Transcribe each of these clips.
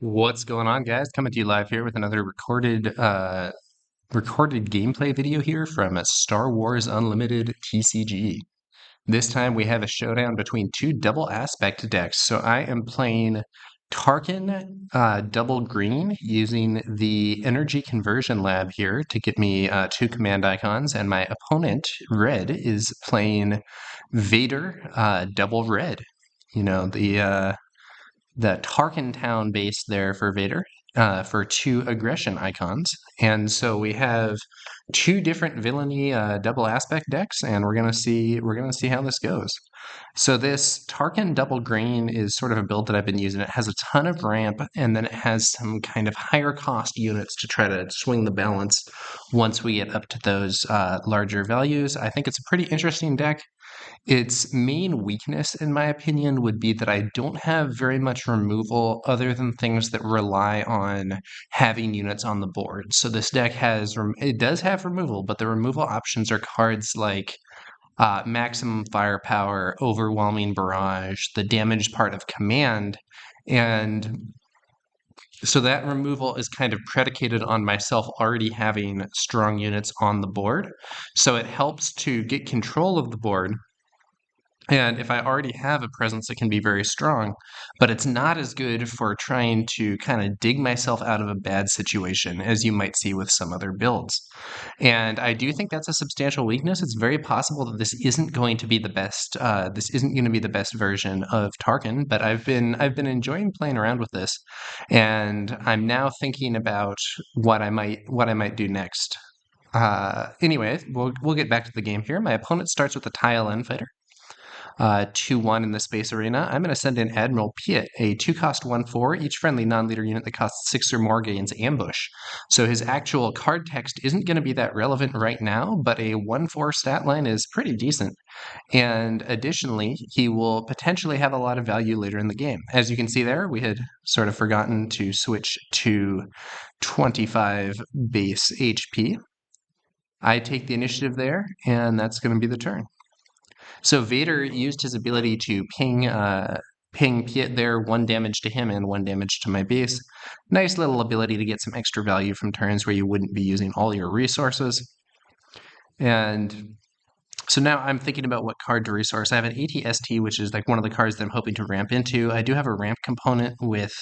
What's going on, guys? Coming to you live here with another recorded gameplay video here from Star Wars Unlimited TCG. This time we have a showdown between two double aspect decks. So I am playing Tarkin double green using the Energy Conversion Lab here to get me two command icons, and my opponent red is playing Vader double red. You know the Tarkin Town base there for Vader for two aggression icons. And so we have two different villainy double aspect decks, and we're gonna see how this goes. So this Tarkin double green is sort of a build that I've been using. It has a ton of ramp, and then it has some kind of higher cost units to try to swing the balance once we get up to those larger values. I think it's a pretty interesting deck. Its main weakness, in my opinion, would be that I don't have very much removal other than things that rely on having units on the board. So this deck it does have removal, but the removal options are cards like maximum firepower, overwhelming barrage, the damage part of command, and so that removal is kind of predicated on myself already having strong units on the board. So it helps to get control of the board, and if I already have a presence, it can be very strong, but it's not as good for trying to kind of dig myself out of a bad situation, as you might see with some other builds. And I do think that's a substantial weakness. It's very possible that this isn't going to be the best. This isn't going to be the best version of Tarkin, but I've been enjoying playing around with this, and I'm now thinking about what I might do next. Anyway, we'll get back to the game here. My opponent starts with a TIE LN fighter. 2-1 in the space arena. I'm going to send in Admiral Piet, a 2-cost 1/4. Each friendly non-leader unit that costs 6 or more gains ambush. So his actual card text isn't going to be that relevant right now, but a 1/4 stat line is pretty decent. And additionally, he will potentially have a lot of value later in the game. As you can see there, we had sort of forgotten to switch to 25 base HP. I take the initiative there, and that's going to be the turn. So Vader used his ability to ping Piet there, 1 damage to him and 1 damage to my base. Nice little ability to get some extra value from turns where you wouldn't be using all your resources. And so now I'm thinking about what card to resource. I have an ATST, which is like one of the cards that I'm hoping to ramp into. I do have a ramp component with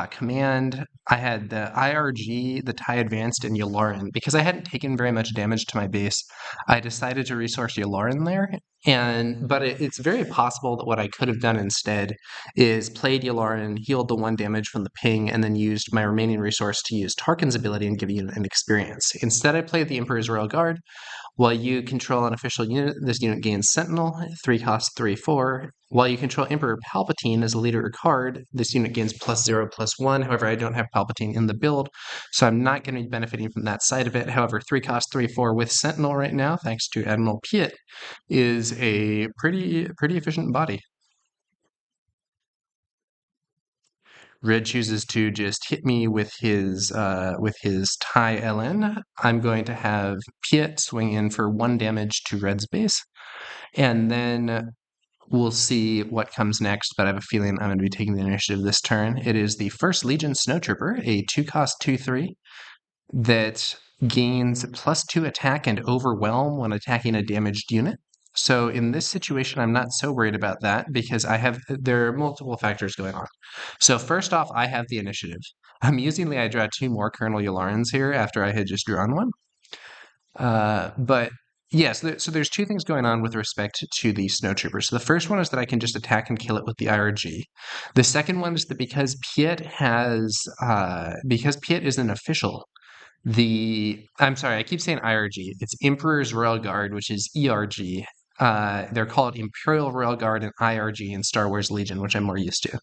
command. I had the IRG, the TIE Advanced, and Yularen. Because I hadn't taken very much damage to my base, I decided to resource Yularen there. But it's very possible that what I could have done instead is played Yularen, healed the 1 damage from the ping, and then used my remaining resource to use Tarkin's ability and give you an experience. Instead, I played the Emperor's Royal Guard. While you control an official unit, this unit gains Sentinel, 3 cost 3/4. While you control Emperor Palpatine as a leader or card, this unit gains +0/+1. However, I don't have Palpatine in the build, so I'm not going to be benefiting from that side of it. However, 3 cost 3/4 with Sentinel right now, thanks to Admiral Piet, is a pretty efficient body. Red chooses to just hit me with his TIE LN. I'm going to have Piet swing in for 1 damage to Red's base, and then we'll see what comes next, but I have a feeling I'm going to be taking the initiative this turn. It is the First Legion Snowtrooper, a 2-cost 2/3 that gains +2 attack and overwhelm when attacking a damaged unit. So in this situation, I'm not so worried about that because there are multiple factors going on. So first off, I have the initiative. Amusingly, I draw 2 more Colonel Yularans here after I had just drawn one. But yes, so there's 2 things going on with respect to the Snowtrooper. So the first one is that I can just attack and kill it with the IRG. The second one is that because Piet is an official, I'm sorry, I keep saying IRG. It's Emperor's Royal Guard, which is ERG. They're called Imperial Royal Guard and IRG in Star Wars Legion, which I'm more used to.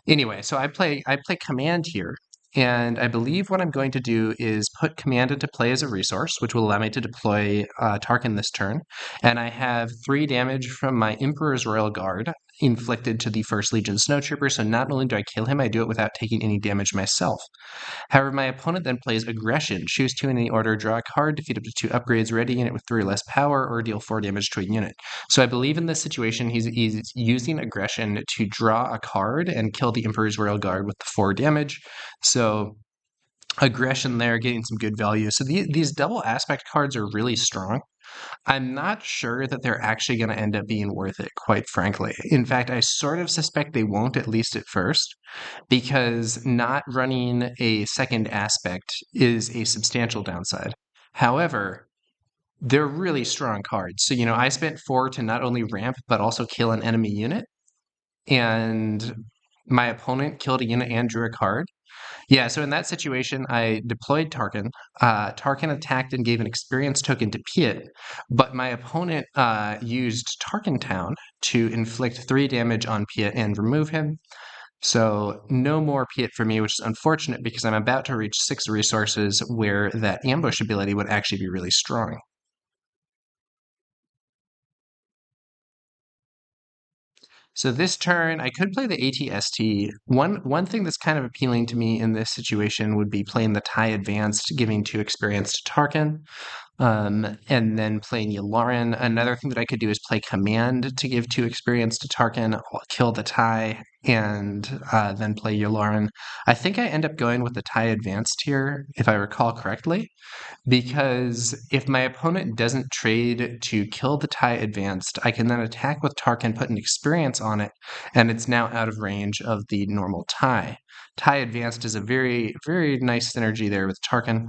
Anyway, so I play Command here, and I believe what I'm going to do is put Command into play as a resource, which will allow me to deploy Tarkin this turn. And I have 3 damage from my Emperor's Royal Guard, inflicted to the 1st Legion Snowtrooper, so not only do I kill him, I do it without taking any damage myself. However, my opponent then plays Aggression. Choose 2 in any order, draw a card, defeat up to 2 upgrades, ready unit with 3 or less power, or deal 4 damage to a unit. So I believe in this situation, he's using Aggression to draw a card and kill the Emperor's Royal Guard with the 4 damage. So Aggression there, getting some good value. So these double aspect cards are really strong. I'm not sure that they're actually going to end up being worth it, quite frankly. In fact, I sort of suspect they won't, at least at first, because not running a second aspect is a substantial downside. However, they're really strong cards. So, I spent 4 to not only ramp, but also kill an enemy unit, and my opponent killed a unit and drew a card. Yeah, so in that situation, I deployed Tarkin. Tarkin attacked and gave an experience token to Piet, but my opponent used Tarkin Town to inflict 3 damage on Piet and remove him. So no more Piet for me, which is unfortunate because I'm about to reach 6 resources where that ambush ability would actually be really strong. So this turn, I could play the ATST. One thing that's kind of appealing to me in this situation would be playing the TIE Advanced, giving 2 experience to Tarkin, and then playing Yularen. Another thing that I could do is play Command to give 2 experience to Tarkin, kill the TIE, and then play Yularen. I think I end up going with the TIE Advanced here, if I recall correctly, because if my opponent doesn't trade to kill the TIE Advanced, I can then attack with Tarkin, put an experience on it, and it's now out of range of the normal TIE. TIE Advanced is a very, very nice synergy there with Tarkin.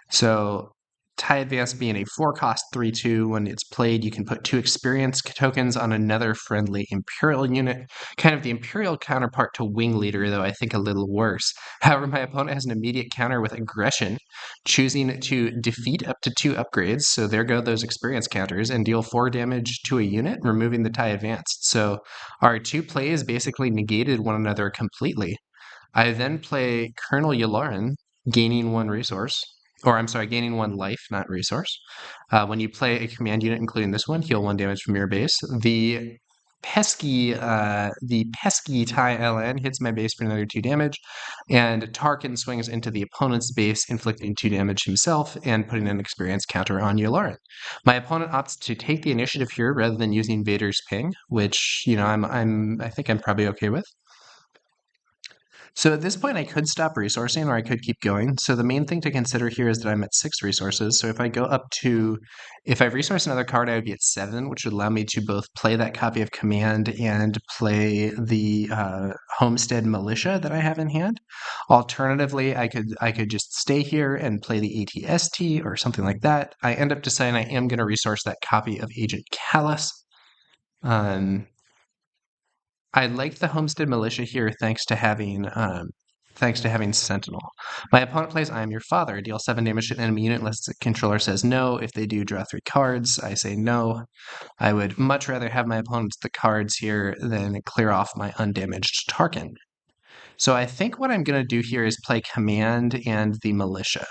So TIE Advance being a 4-cost 3/2, when it's played, you can put 2 experience tokens on another friendly Imperial unit. Kind of the Imperial counterpart to Wing Leader, though I think a little worse. However, my opponent has an immediate counter with Aggression, choosing to defeat up to 2 upgrades, so there go those experience counters, and deal 4 damage to a unit, removing the TIE Advanced. So our 2 plays basically negated one another completely. I then play Colonel Yularen, gaining 1 resource. Or I'm sorry, gaining 1 life, not resource. When you play a command unit, including this one, heal 1 damage from your base. The pesky TIE LN hits my base for another 2 damage, and Tarkin swings into the opponent's base, inflicting 2 damage himself and putting an experience counter on Yularen. My opponent opts to take the initiative here rather than using Vader's ping, which I think I'm probably okay with. So at this point, I could stop resourcing or I could keep going. So the main thing to consider here is that I'm at 6 resources. So if I resource another card, I would be at 7, which would allow me to both play that copy of Command and play the Homestead Militia that I have in hand. Alternatively, I could just stay here and play the ATST or something like that. I end up deciding I am going to resource that copy of Agent Callus. I like the Homestead Militia here thanks to having Sentinel. My opponent plays I Am Your Father. Deal 7 damage to an enemy unit unless the controller says no. If they do, draw 3 cards. I say no. I would much rather have my opponent's the cards here than clear off my undamaged Tarkin. So I think what I'm going to do here is play Command and the Militia.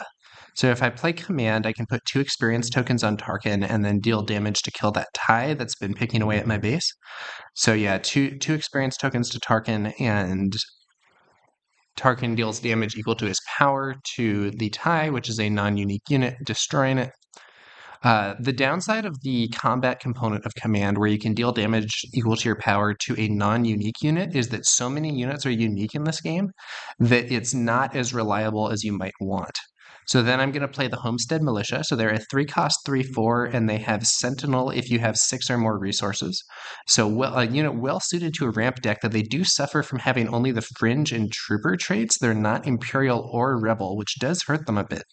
So if I play Command, I can put 2 experience tokens on Tarkin and then deal damage to kill that TIE that's been picking away at my base. So yeah, two experience tokens to Tarkin, and Tarkin deals damage equal to his power to the TIE, which is a non-unique unit, destroying it. The downside of the combat component of Command, where you can deal damage equal to your power to a non-unique unit, is that so many units are unique in this game that it's not as reliable as you might want. So then I'm going to play the Homestead Militia. So they're a 3-cost 3/4, and they have Sentinel if you have 6 or more resources. So well suited to a ramp deck, that they do suffer from having only the Fringe and Trooper traits. They're not Imperial or Rebel, which does hurt them a bit.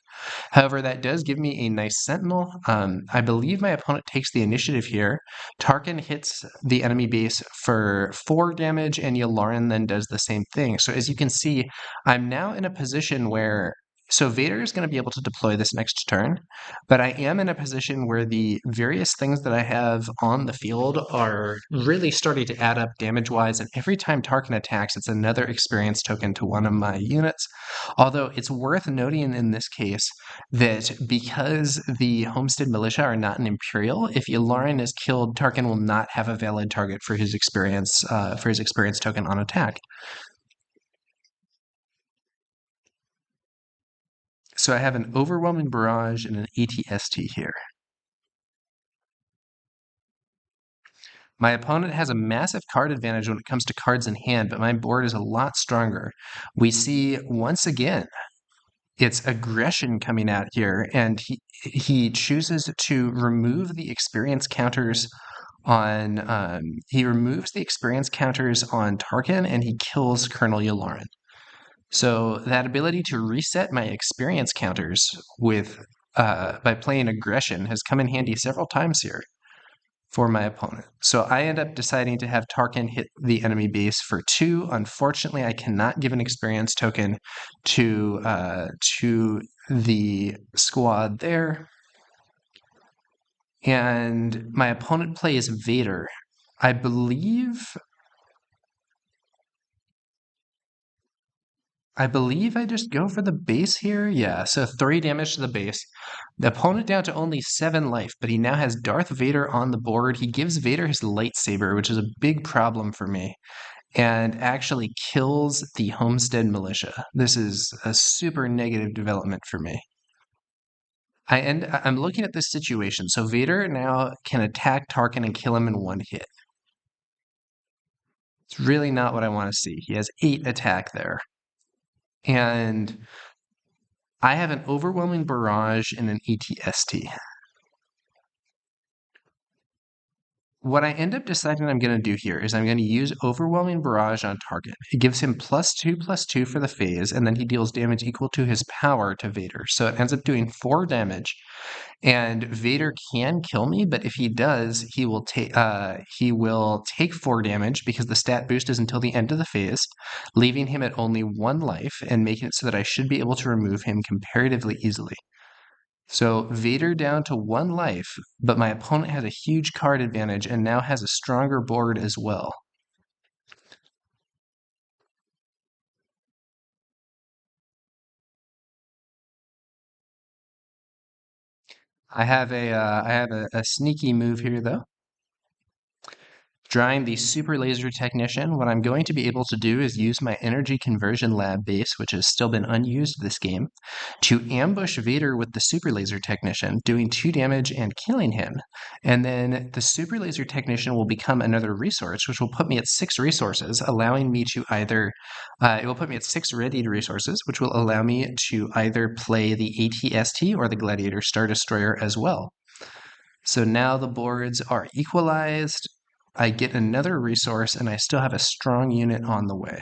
However, that does give me a nice Sentinel. I believe my opponent takes the initiative here. Tarkin hits the enemy base for 4 damage, and Yularen then does the same thing. So as you can see, I'm now in a position where So Vader is going to be able to deploy this next turn, but I am in a position where the various things that I have on the field are really starting to add up damage-wise, and every time Tarkin attacks, it's another experience token to one of my units. Although it's worth noting in this case that because the Homestead Militia are not an Imperial, if Yularen is killed, Tarkin will not have a valid target for his experience token on attack. So I have an Overwhelming Barrage and an ATST here. My opponent has a massive card advantage when it comes to cards in hand, but my board is a lot stronger. We see, once again, it's aggression coming out here, and he chooses to remove the experience counters on Tarkin, and he kills Colonel Yularen. So that ability to reset my experience counters with by playing aggression has come in handy several times here for my opponent. So I end up deciding to have Tarkin hit the enemy base for 2. Unfortunately, I cannot give an experience token to the squad there. And my opponent plays Vader. I believe I just go for the base here. Yeah, so 3 damage to the base. The opponent down to only 7 life, but he now has Darth Vader on the board. He gives Vader his lightsaber, which is a big problem for me, and actually kills the Homestead Militia. This is a super negative development for me. I'm looking at this situation. So Vader now can attack Tarkin and kill him in 1 hit. It's really not what I want to see. He has 8 attack there. And I have an Overwhelming Barrage and an ATST. What I end up deciding I'm going to do here is I'm going to use Overwhelming Barrage on Target. It gives him +2/+2 for the phase, and then he deals damage equal to his power to Vader. So it ends up doing 4 damage. And Vader can kill me, but if he does, he will take 4 damage because the stat boost is until the end of the phase, leaving him at only 1 life and making it so that I should be able to remove him comparatively easily. So Vader down to 1 life, but my opponent has a huge card advantage and now has a stronger board as well. I have a sneaky move here though. Drawing the Super Laser Technician, what I'm going to be able to do is use my Energy Conversion Lab base, which has still been unused this game, to ambush Vader with the Super Laser Technician, doing 2 damage and killing him. And then the Super Laser Technician will become another resource, which will put me at 6 resources, allowing me to either, it will put me at 6 readied resources, which will allow me to either play the ATST or the Gladiator Star Destroyer as well. So now the boards are equalized. I get another resource, and I still have a strong unit on the way.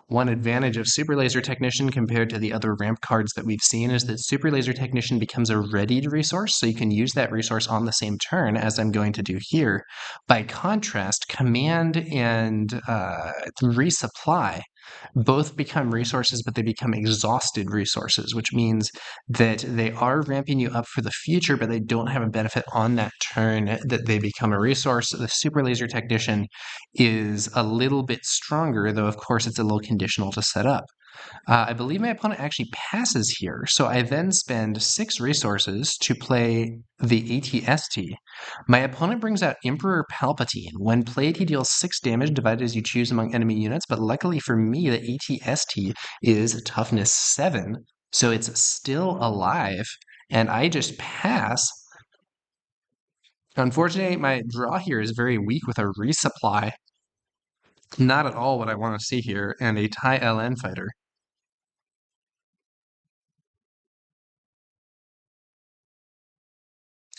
One advantage of Super Laser Technician compared to the other ramp cards that we've seen is that Super Laser Technician becomes a readied resource, so you can use that resource on the same turn, as I'm going to do here. By contrast, Command and Resupply both become resources, but they become exhausted resources, which means that they are ramping you up for the future, but they don't have a benefit on that turn that they become a resource. The Super Laser Technician is a little bit stronger, though of course it's a little conditional to set up. I believe my opponent actually passes here, so I then spend 6 resources to play the ATST. My opponent brings out Emperor Palpatine. When played, he deals 6 damage divided as you choose among enemy units, but luckily for me, the ATST is toughness 7, so it's still alive, and I just pass. Unfortunately, my draw here is very weak with a resupply. Not at all what I want to see here, and a TIE LN fighter.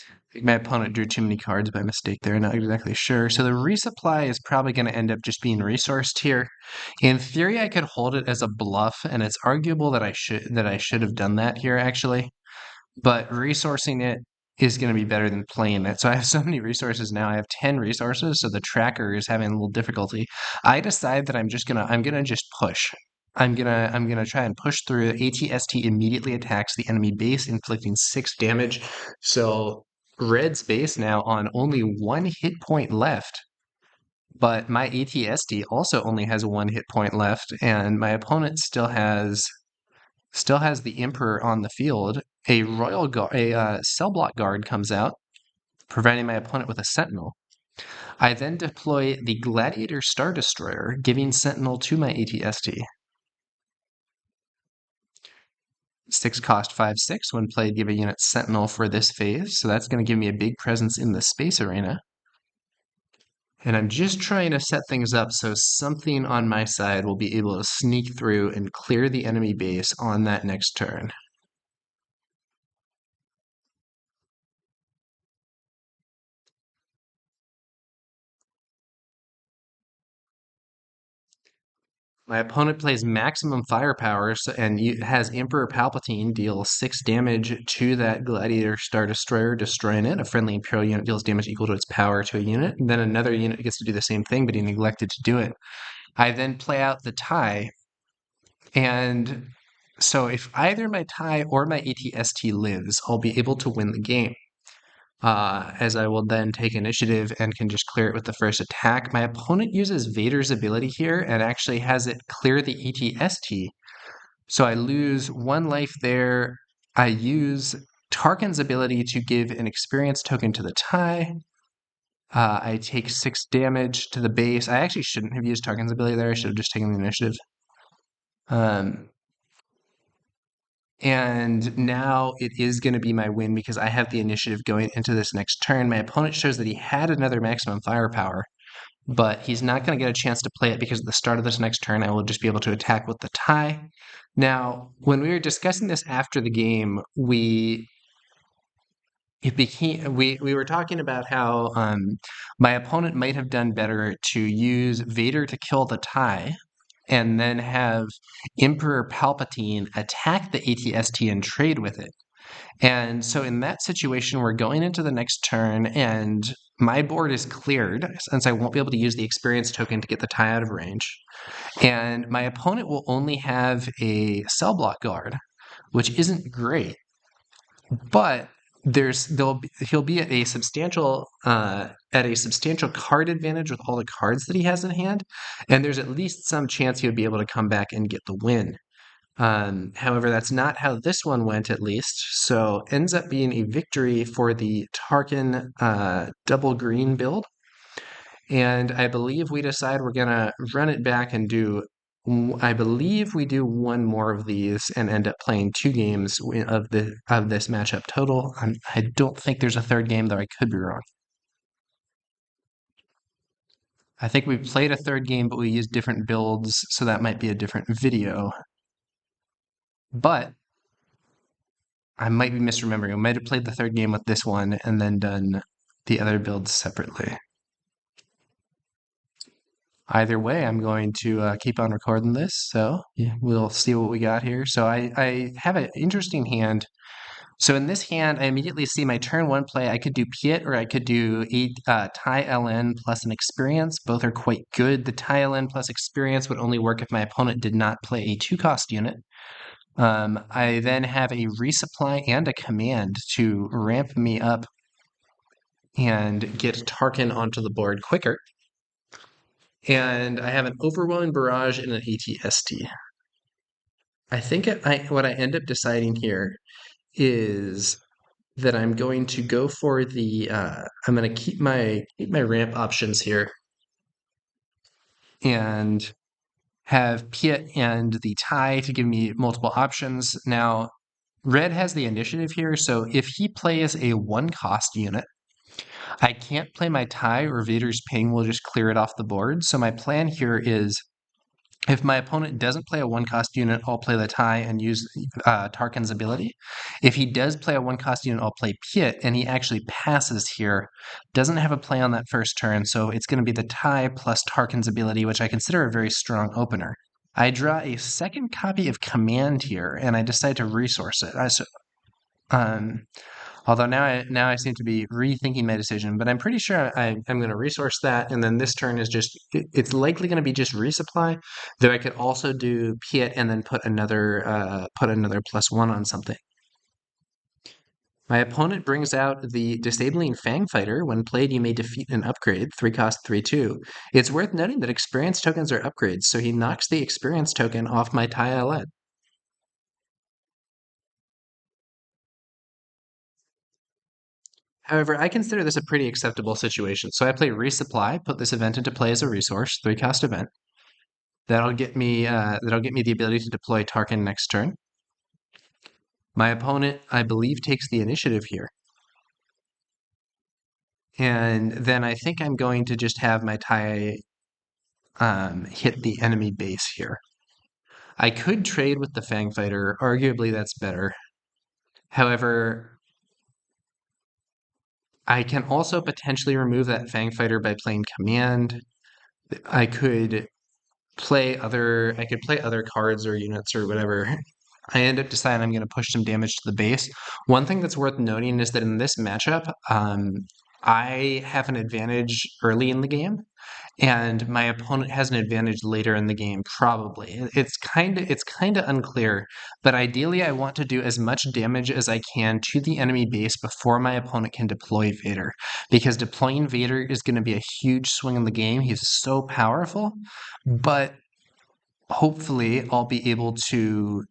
I think my opponent drew too many cards by mistake there, not exactly sure. So the resupply is probably going to end up just being resourced here. In theory, I could hold it as a bluff, and it's arguable that I should have done that here actually. But resourcing it is going to be better than playing it. So I have so many resources now. I have 10 resources, so the tracker is having a little difficulty. I decide that I'm gonna just push. I'm gonna try and push through. ATST immediately attacks the enemy base, inflicting 6 damage. So Red's base now on only 1 hit point left. But my ATST also only has 1 hit point left, and my opponent still has the Emperor on the field. A cell block guard comes out, providing my opponent with a Sentinel. I then deploy the Gladiator Star Destroyer, giving Sentinel to my ATST. 6 cost 5/6 when played, give a unit Sentinel for this phase, so that's going to give me a big presence in the space arena. And I'm just trying to set things up so something on my side will be able to sneak through and clear the enemy base on that next turn. My opponent plays maximum firepower and has Emperor Palpatine deal 6 damage to that Gladiator Star Destroyer, destroying it. A friendly Imperial unit deals damage equal to its power to a unit. And then another unit gets to do the same thing, but he neglected to do it. I then play out the tie. And so if either my tie or my ATST lives, I'll be able to win the game. As I will then take initiative and can just clear it with the first attack. My opponent uses Vader's ability here and actually has it clear the ATST. So I lose 1 life there. I use Tarkin's ability to give an experience token to the tie. I take 6 damage to the base. I actually shouldn't have used Tarkin's ability there. I should have just taken the initiative. And now it is going to be my win because I have the initiative going into this next turn. My opponent shows that he had another maximum firepower, but he's not going to get a chance to play it because at the start of this next turn, I will just be able to attack with the tie. Now, when we were discussing this after the game, we were talking about how my opponent might have done better to use Vader to kill the tie and then have Emperor Palpatine attack the ATST and trade with it. And so in that situation, we're going into the next turn, and my board is cleared since I won't be able to use the experience token to get the tie out of range. And my opponent will only have a cell block guard, which isn't great, but he'll be at a substantial card advantage with all the cards that he has in hand, and there's at least some chance he would be able to come back and get the win. However, that's not how this one went, at least. So ends up being a victory for the Tarkin double green build. And I believe we decide we're gonna run it back and I believe we do 1 more of these and end up playing 2 games of this matchup total. I don't think there's a 3rd game, though I could be wrong. I think we played a 3rd game, but we used different builds, so that might be a different video. But I might be misremembering. I might have played the 3rd game with this one and then done the other builds separately. Either way, I'm going to keep on recording this, so yeah, we'll see what we got here. So I have an interesting hand. So in this hand, I immediately see my turn 1 play. I could do Piet or I could do tie LN plus an experience. Both are quite good. The tie LN plus experience would only work if my opponent did not play a 2-cost unit. I then have a resupply and a command to ramp me up and get Tarkin onto the board quicker. And I have an overwhelming barrage and an ATST. I think what I end up deciding here is that I'm going to go for the I'm going to keep my ramp options here and have Piet and the tie to give me multiple options. Now, Red has the initiative here, so if he plays a 1-cost unit, I can't play my tie or Vader's ping will just clear it off the board. So my plan here is if my opponent doesn't play a 1-cost unit, I'll play the tie and use Tarkin's ability. If he does play a 1-cost unit, I'll play Piet, and he actually passes here. Doesn't have a play on that first turn, so it's going to be the tie plus Tarkin's ability, which I consider a very strong opener. I draw a 2nd copy of Command here, and I decide to resource it. Although now I seem to be rethinking my decision, but I'm pretty sure I'm going to resource that, and then this turn is just it's likely going to be just resupply. Though I could also do Piet and then put another +1 on something. My opponent brings out the disabling Fang Fighter. When played, you may defeat an upgrade, 3 cost 3/2. It's worth noting that experience tokens are upgrades, so he knocks the experience token off my Tai LN. However, I consider this a pretty acceptable situation, so I play Resupply, put this event into play as a resource, 3 cost event. That'll get me the ability to deploy Tarkin next turn. My opponent, I believe, takes the initiative here. And then I think I'm going to just have my Tai hit the enemy base here. I could trade with the Fang Fighter. Arguably, that's better. However, I can also potentially remove that Fang Fighter by playing Command. I could play other cards or units or whatever. I end up deciding I'm going to push some damage to the base. One thing that's worth noting is that in this matchup, I have an advantage early in the game, and my opponent has an advantage later in the game, probably. It's kind of unclear, but ideally I want to do as much damage as I can to the enemy base before my opponent can deploy Vader, because deploying Vader is going to be a huge swing in the game. He's so powerful, but hopefully I'll be able to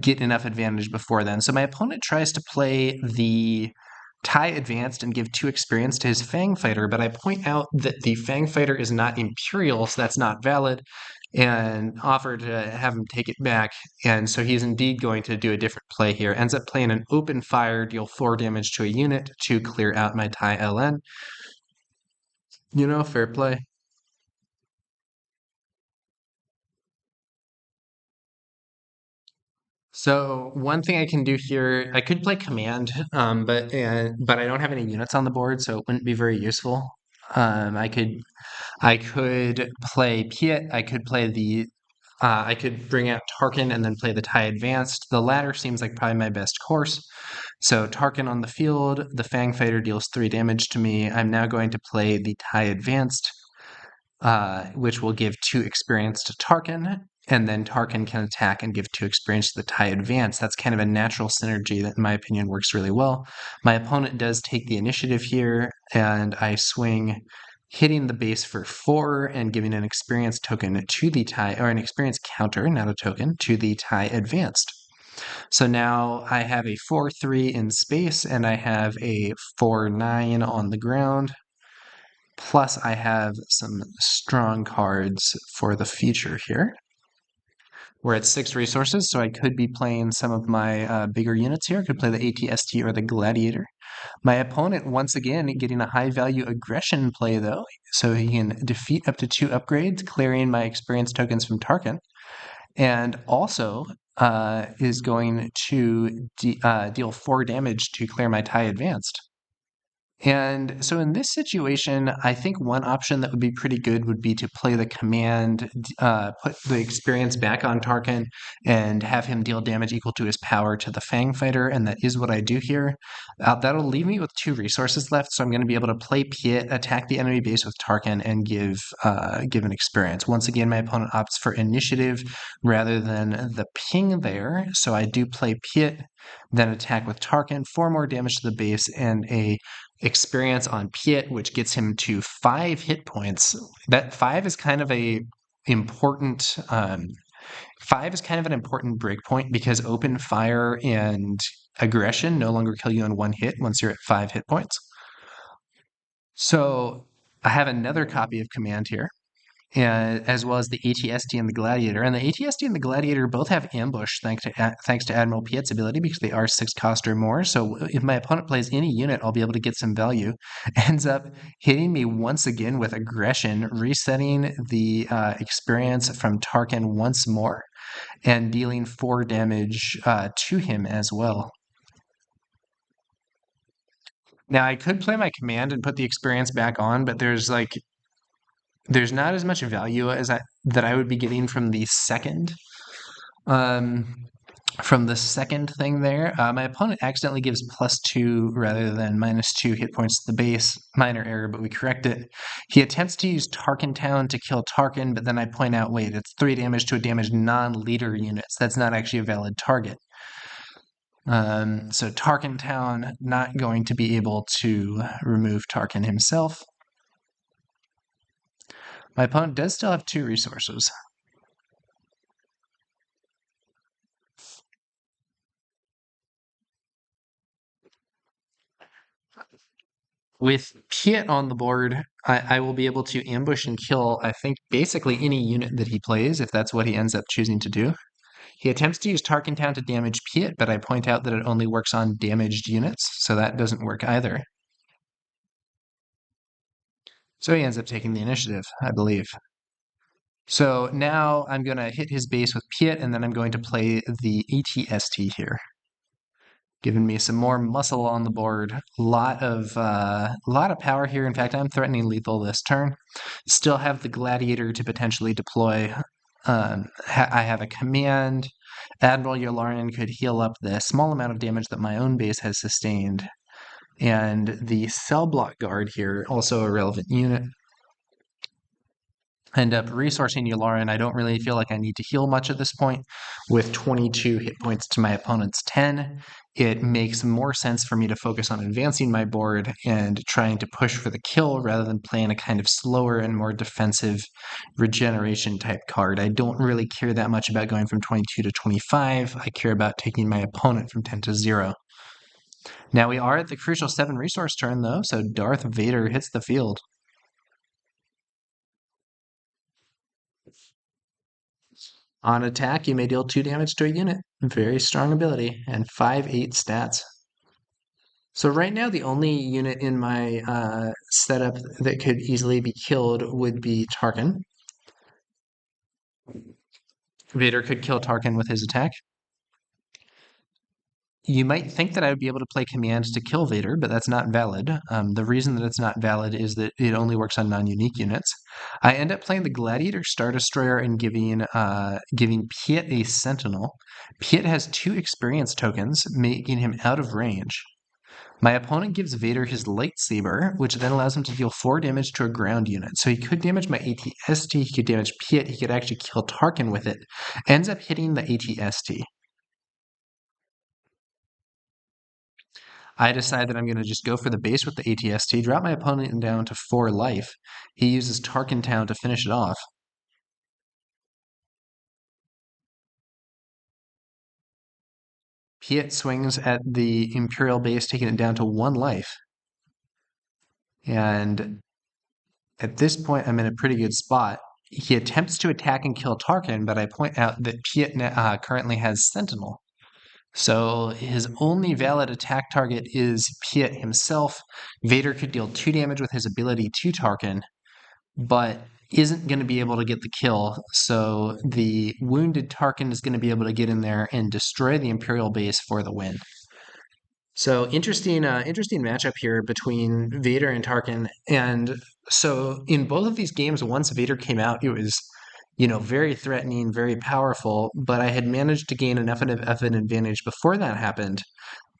get enough advantage before then. So my opponent tries to play the Tai Advanced and give 2 experience to his Fang Fighter, but I point out that the Fang Fighter is not Imperial, so that's not valid, and offer to have him take it back. And so he's indeed going to do a different play here. Ends up playing an Open Fire, deal 4 damage to a unit to clear out my Tai LN. Fair play. So one thing I can do here, I could play Command, but I don't have any units on the board, so it wouldn't be very useful. I could play Piet. I could bring out Tarkin and then play the Tai Advanced. The latter seems like probably my best course. So Tarkin on the field, the Fang Fighter deals 3 damage to me. I'm now going to play the Tai Advanced, which will give 2 experience to Tarkin, and then Tarkin can attack and give 2 experience to the Tai Advance. That's kind of a natural synergy that, in my opinion, works really well. My opponent does take the initiative here, and I swing, hitting the base for 4 and giving an experience token to the Tai, or an experience counter, not a token, to the Tai Advanced. So now I have a 4/3 in space, and I have a 4/9 on the ground. Plus, I have some strong cards for the future here. We're at 6 resources, so I could be playing some of my bigger units here. I could play the ATST or the Gladiator. My opponent, once again, getting a high-value aggression play, though, so he can defeat up to 2 upgrades, clearing my experience tokens from Tarkin, and also is going to deal 4 damage to clear my Tai Advanced. And so in this situation, I think one option that would be pretty good would be to play the Command, put the experience back on Tarkin, and have him deal damage equal to his power to the Fang Fighter, and that is what I do here. That'll leave me with 2 resources left, so I'm going to be able to play Piet, attack the enemy base with Tarkin, and give an experience. Once again, my opponent opts for initiative rather than the ping there, so I do play Piet, then attack with Tarkin, 4 more damage to the base, and a experience on Piet, which gets him to 5 hit points. That 5 is kind of important. 5 is kind of an important breakpoint because open fire and aggression no longer kill you in 1 hit once you're at 5 hit points. So I have another copy of Command here, and as well as the ATST and the Gladiator. And the ATST and the Gladiator both have ambush thanks to Admiral Piet's ability because they are 6 cost or more. So if my opponent plays any unit, I'll be able to get some value. Ends up hitting me once again with aggression, resetting the experience from Tarkin once more, and dealing 4 damage to him as well. Now I could play my command and put the experience back on, but there's not as much value that I would be getting from the second. from the second thing there. My opponent accidentally gives +2 rather than -2 hit points to the base. Minor error, but we correct it. He attempts to use Tarkin Town to kill Tarkin, but then I point out, wait, it's 3 damage to a damaged non-leader units. That's not actually a valid target. So Tarkin Town not going to be able to remove Tarkin himself. My opponent does still have 2 resources. With Piet on the board, I will be able to ambush and kill, I think, basically any unit that he plays, if that's what he ends up choosing to do. He attempts to use Tarkin Town to damage Piet, but I point out that it only works on damaged units, so that doesn't work either. So he ends up taking the initiative, I believe. So now I'm going to hit his base with Piet, and then I'm going to play the ATST here. Giving me some more muscle on the board. Lot of power here. In fact, I'm threatening lethal this turn. Still have the Gladiator to potentially deploy. I have a command. Admiral Yularian could heal up the small amount of damage that my own base has sustained. And the Cell Block Guard here, also a relevant unit. End up resourcing Yularian. I don't really feel like I need to heal much at this point. With 22 hit points to my opponent's 10, it makes more sense for me to focus on advancing my board and trying to push for the kill rather than playing a kind of slower and more defensive regeneration type card. I don't really care that much about going from 22 to 25. I care about taking my opponent from 10 to 0. Now we are at the crucial 7 resource turn though, so Darth Vader hits the field. On attack, you may deal 2 damage to a unit. Very strong ability, and 5/8 stats. So right now, the only unit in my setup that could easily be killed would be Tarkin. Vader could kill Tarkin with his attack. You might think that I would be able to play commands to kill Vader, but that's not valid. The reason that it's not valid is that it only works on non-unique units. I end up playing the Gladiator Star Destroyer and giving Piet a Sentinel. Piet has 2 experience tokens, making him out of range. My opponent gives Vader his lightsaber, which then allows him to deal 4 damage to a ground unit. So he could damage my ATST, he could damage Piet, he could actually kill Tarkin with it. Ends up hitting the ATST. I decide that I'm going to just go for the base with the ATST, drop my opponent down to 4 life. He uses Tarkin Town to finish it off. Piet swings at the Imperial base, taking it down to 1 life. And at this point, I'm in a pretty good spot. He attempts to attack and kill Tarkin, but I point out that Piet currently has Sentinel. So his only valid attack target is Piet himself. Vader could deal 2 damage with his ability to Tarkin, but isn't going to be able to get the kill. So the wounded Tarkin is going to be able to get in there and destroy the Imperial base for the win. So interesting matchup here between Vader and Tarkin. And so in both of these games, once Vader came out, it was, very threatening, very powerful. But I had managed to gain enough of an advantage before that happened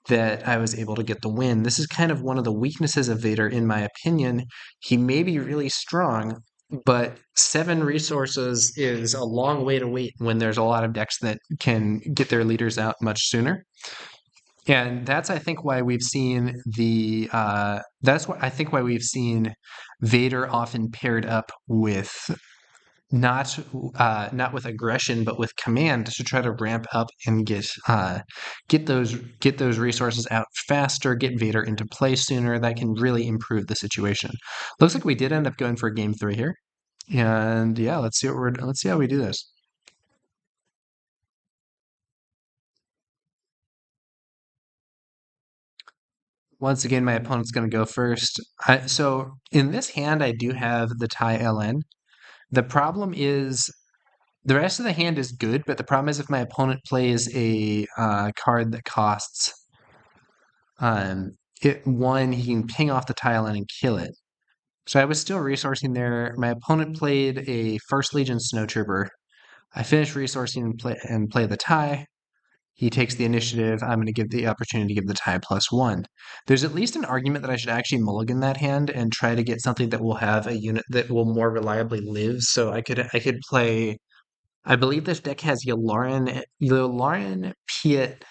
that I was able to get the win. This is kind of one of the weaknesses of Vader, in my opinion. He may be really strong, but 7 resources is a long way to wait when there's a lot of decks that can get their leaders out much sooner. And that's, I think, why we've seen why we've seen Vader often paired up with not with aggression, but with command to try to ramp up and get those resources out faster, get Vader into play sooner. That can really improve the situation. Looks like we did end up going for game 3 here, and yeah, let's see how we do this. Once again, my opponent's going to go first. So in this hand, I do have the TIE LN. The problem is the rest of the hand is good, but the problem is if my opponent plays a card that costs 1, he can ping off the TIE LN and kill it. So I was still resourcing there. My opponent played a First Legion Snowtrooper. I finished resourcing and play the TIE. He takes the initiative. I'm going to give the opportunity to give the tie +1. There's at least an argument that I should actually mulligan that hand and try to get something that will have a unit that will more reliably live. So I could play. I believe this deck has Yularen, Piet,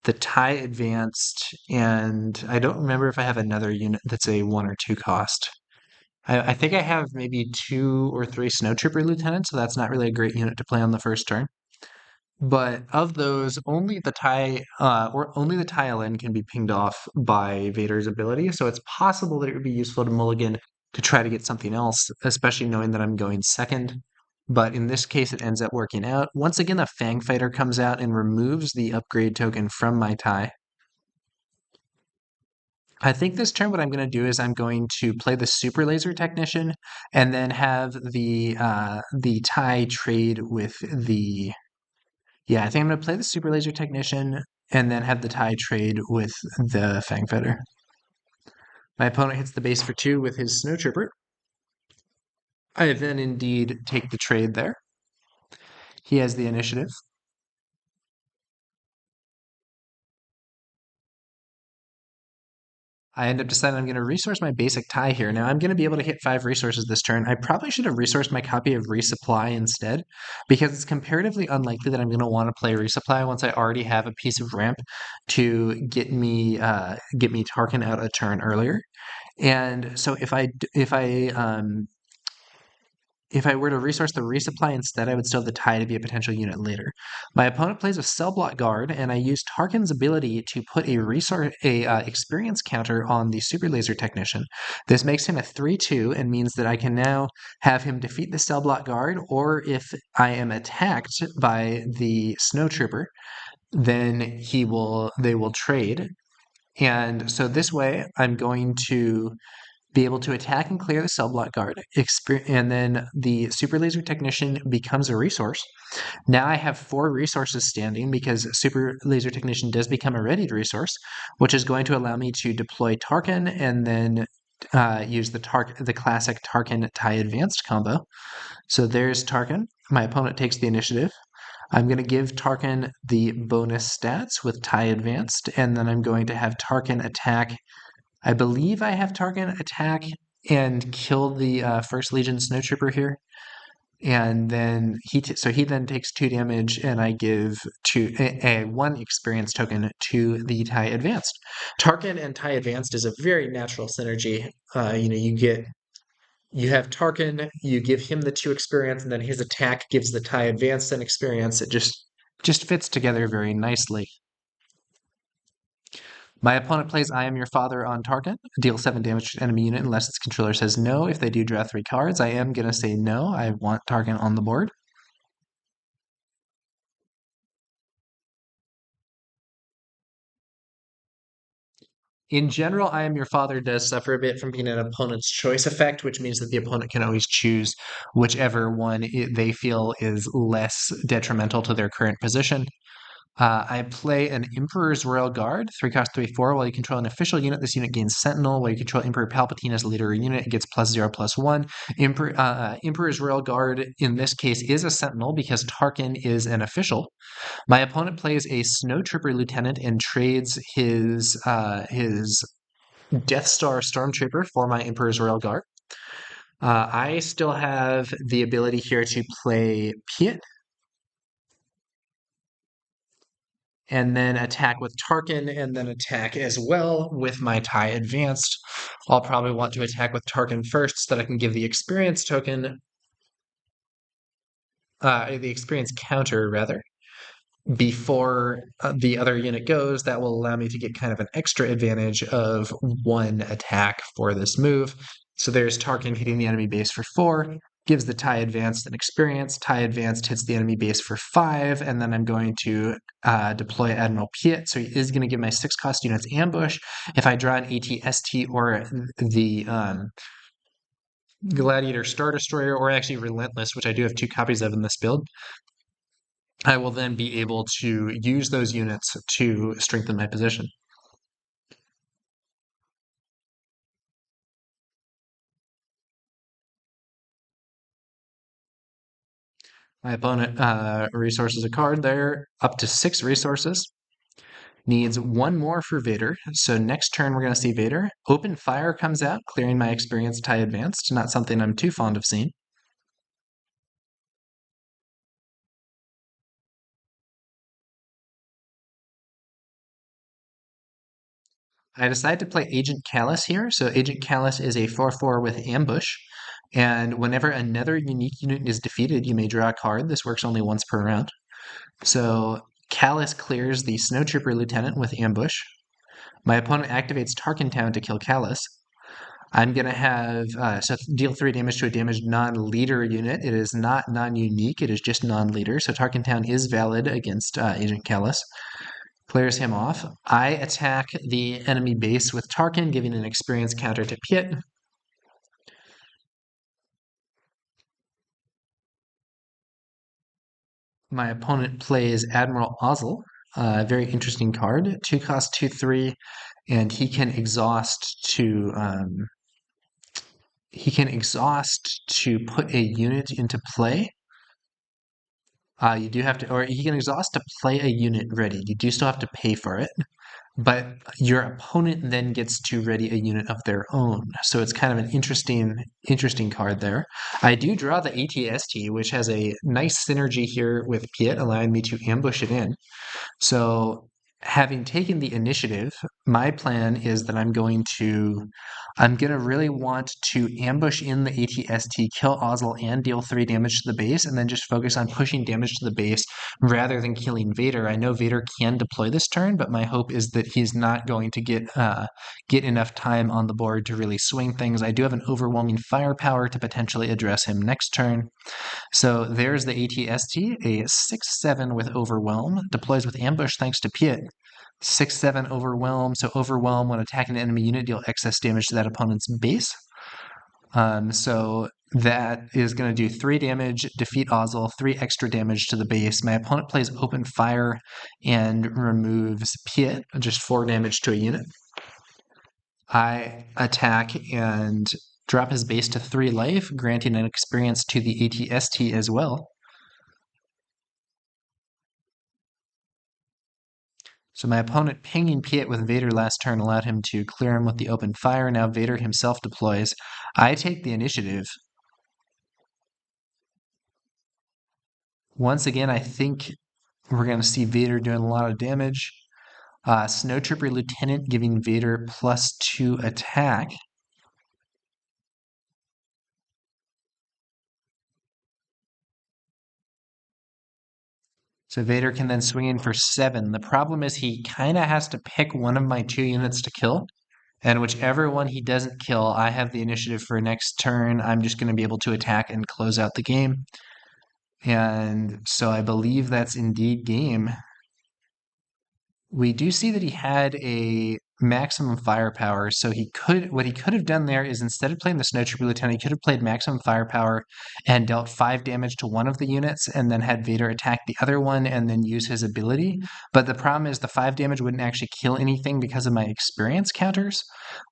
the tie advanced, and I don't remember if I have another unit that's a 1 or 2 cost. I think I have maybe 2 or 3 Snowtrooper Lieutenants, so that's not really a great unit to play on the first turn. But of those, only the tie LN can be pinged off by Vader's ability. So it's possible that it would be useful to mulligan to try to get something else, especially knowing that I'm going second. But in this case, it ends up working out. Once again, the Fang Fighter comes out and removes the upgrade token from my tie. I think this turn what I'm going to do is I'm going to play the Super Laser Technician and then have the tie trade with the. Yeah, I think I'm going to play the Super Laser Technician and then have the tie trade with the Fang Fighter. My opponent hits the base for 2 with his Snowtrooper. I then indeed take the trade there. He has the initiative. I end up deciding I'm going to resource my basic tie here. Now, I'm going to be able to hit 5 resources this turn. I probably should have resourced my copy of Resupply instead, because it's comparatively unlikely that I'm going to want to play Resupply once I already have a piece of ramp to get me Tarkin out a turn earlier. And so if I were to resource the resupply instead, I would still have the tie to be a potential unit later. My opponent plays a cell block guard, and I use Tarkin's ability to put a experience counter on the Super Laser Technician. This makes him a 3/2 and means that I can now have him defeat the cell block guard, or if I am attacked by the Snowtrooper, then they will trade. And so this way, I'm going to be able to attack and clear the cell block guard, and then the Super Laser Technician becomes a resource. Now I have 4 resources standing because Super Laser Technician does become a readied resource, which is going to allow me to deploy Tarkin and then use the classic Tarkin tie advanced combo. So there's Tarkin. My opponent takes the initiative. I'm going to give Tarkin the bonus stats with tie advanced, and then I'm going to have Tarkin attack. I believe I have Tarkin attack and kill the First Legion Snowtrooper here, and then he then takes 2 damage, and I give 1 experience token to the tie advanced. Tarkin and tie advanced is a very natural synergy. You have Tarkin, you give him the 2 experience, and then his attack gives the tie advanced an experience. It just fits together very nicely. My opponent plays I Am Your Father on Tarkin. Deal 7 damage to enemy unit unless its controller says no. If they do, draw 3 cards. I am going to say no. I want Tarkin on the board. In general, I Am Your Father does suffer a bit from being an opponent's choice effect, which means that the opponent can always choose whichever one they feel is less detrimental to their current position. I play an Emperor's Royal Guard, 3 cost 3/4. While you control an official unit, this unit gains Sentinel. While you control Emperor Palpatine as a leader of a unit, it gets +0/+1. Emperor's Royal Guard in this case is a Sentinel because Tarkin is an official. My opponent plays a Snowtrooper Lieutenant and trades his Death Star Stormtrooper for my Emperor's Royal Guard. I still have the ability here to play Piet, and then attack with Tarkin, and then attack as well with my tie advanced. I'll probably want to attack with Tarkin first so that I can give the experience token, the experience counter rather, before the other unit goes. That will allow me to get kind of an extra advantage of 1 attack for this move. So there's Tarkin hitting the enemy base for 4. Gives the tie advanced an experience. Tie advanced hits the enemy base for 5, and then I'm going to deploy Admiral Piet. So he is going to give my 6 cost units ambush. If I draw an AT-ST or the Gladiator Star Destroyer, or actually Relentless, which I do have 2 copies of in this build, I will then be able to use those units to strengthen my position. My opponent resources a card there, up to 6 resources. Needs 1 more for Vader. So next turn we're going to see Vader. Open Fire comes out, clearing my experience tie advanced. Not something I'm too fond of seeing. I decided to play Agent Callus here. So Agent Callus is a 4/4 with Ambush. And whenever another unique unit is defeated, you may draw a card. This works only once per round. So Callus clears the Snowtrooper Lieutenant with Ambush. My opponent activates Tarkin Town to kill Callus. I'm going to have, so deal 3 damage to a damaged non-leader unit. It is not non-unique, it is just non-leader. So Tarkin Town is valid against Agent Callus. Clears him off. I attack the enemy base with Tarkin, giving an experience counter to Piet. My opponent plays Admiral Ozzel, a very interesting card. 2 cost, 2/3, and he can exhaust to put a unit into play. You do have to, or he can exhaust to play a unit ready. You do still have to pay for it, but your opponent then gets to ready a unit of their own. So it's kind of an interesting card there. I do draw the ATST, which has a nice synergy here with Piet, allowing me to ambush it in. So having taken the initiative, my plan is that I'm going to really want to ambush in the ATST, kill Ozzel, and deal 3 damage to the base, and then just focus on pushing damage to the base rather than killing Vader. I know Vader can deploy this turn, but my hope is that he's not going to get enough time on the board to really swing things. I do have an overwhelming firepower to potentially address him next turn. So there's the ATST, a 6/7 with Overwhelm, deploys with Ambush thanks to Piet. 6/7 Overwhelm, so Overwhelm when attacking an enemy unit, deal excess damage to that opponent's base. So that is going to do 3 damage, defeat Ozzel, 3 extra damage to the base. My opponent plays Open Fire and removes Piet, just 4 damage to a unit. I attack and drop his base to 3 life, granting an experience to the ATST as well. So my opponent pinging Piet with Vader last turn allowed him to clear him with the open fire. Now Vader himself deploys. I take the initiative. Once again, I think we're going to see Vader doing a lot of damage. Snowtrooper Lieutenant giving Vader +2 attack. So Vader can then swing in for 7. The problem is he kind of has to pick one of my 2 units to kill. And whichever one he doesn't kill, I have the initiative for next turn. I'm just going to be able to attack and close out the game. And so I believe that's indeed game. We do see that he had a maximum firepower, so what he could have done there is instead of playing the Snowtrooper Lieutenant, he could have played maximum firepower and dealt 5 damage to one of the units and then had Vader attack the other one and then use his ability. But the problem is the 5 damage wouldn't actually kill anything because of my experience counters.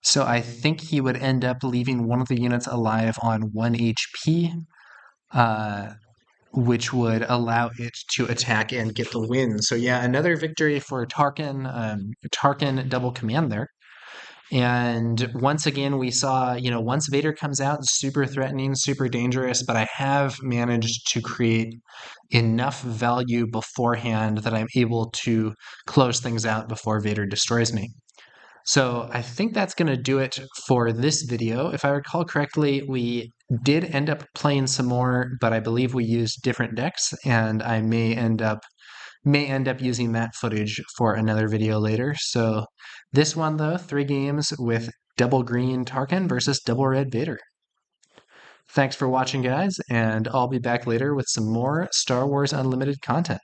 So I think he would end up leaving one of the units alive on 1 HP. Which would allow it to attack and get the win. So yeah, another victory for Tarkin. Tarkin double command there. And once again, we saw, once Vader comes out, super threatening, super dangerous, but I have managed to create enough value beforehand that I'm able to close things out before Vader destroys me. So I think that's going to do it for this video. If I recall correctly, we did end up playing some more, but I believe we used different decks, and I may end up using that footage for another video later. So this one, though, 3 games with double green Tarkin versus double red Vader. Thanks for watching, guys, and I'll be back later with some more Star Wars Unlimited content.